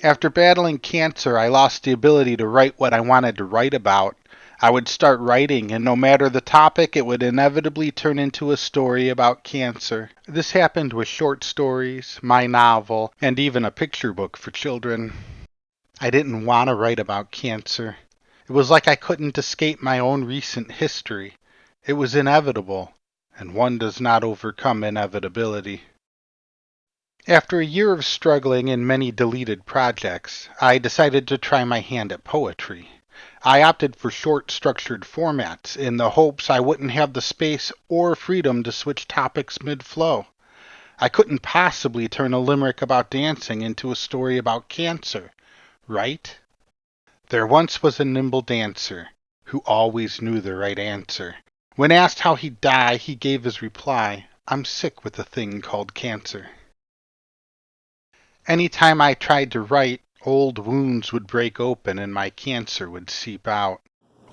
After battling cancer, I lost the ability to write what I wanted to write about. I would start writing, and no matter the topic, it would inevitably turn into a story about cancer. This happened with short stories, my novel, and even a picture book for children. I didn't want to write about cancer. It was like I couldn't escape my own recent history. It was inevitable, and one does not overcome inevitability. After a year of struggling and many deleted projects, I decided to try my hand at poetry. I opted for short, structured formats in the hopes I wouldn't have the space or freedom to switch topics mid-flow. I couldn't possibly turn a limerick about dancing into a story about cancer, right? There once was a nimble dancer who always knew the right answer. When asked how he'd die, he gave his reply, "I'm sick with a thing called cancer." Any time I tried to write, old wounds would break open and my cancer would seep out.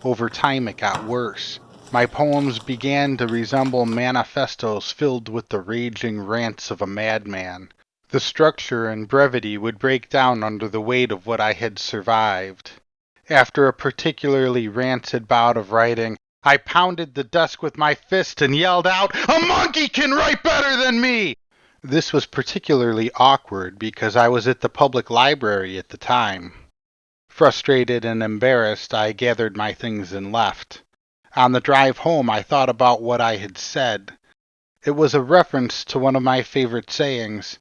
Over time it got worse. My poems began to resemble manifestos filled with the raging rants of a madman. The structure and brevity would break down under the weight of what I had survived. After a particularly rancid bout of writing, I pounded the desk with my fist and yelled out, "A monkey can write better than me!" This was particularly awkward because I was at the public library at the time. Frustrated and embarrassed, I gathered my things and left. On the drive home, I thought about what I had said. It was a reference to one of my favorite sayings.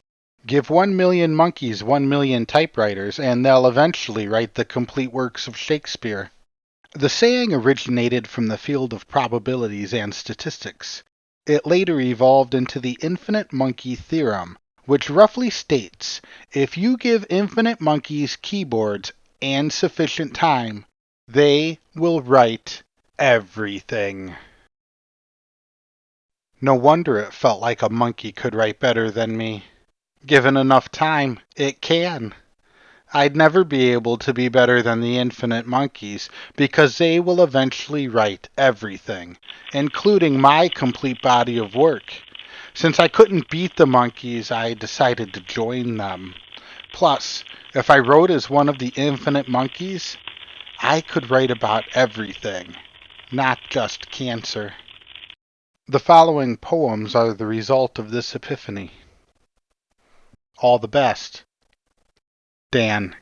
Give 1,000,000 monkeys 1,000,000 typewriters, and they'll eventually write the complete works of Shakespeare. The saying originated from the field of probabilities and statistics. It later evolved into the infinite monkey theorem, which roughly states, if you give infinite monkeys keyboards and sufficient time, they will write everything. No wonder it felt like a monkey could write better than me. Given enough time, it can. I'd never be able to be better than the infinite monkeys because they will eventually write everything, including my complete body of work. Since I couldn't beat the monkeys, I decided to join them. Plus, if I wrote as one of the infinite monkeys, I could write about everything, not just cancer. The following poems are the result of this epiphany. All the best, Dan.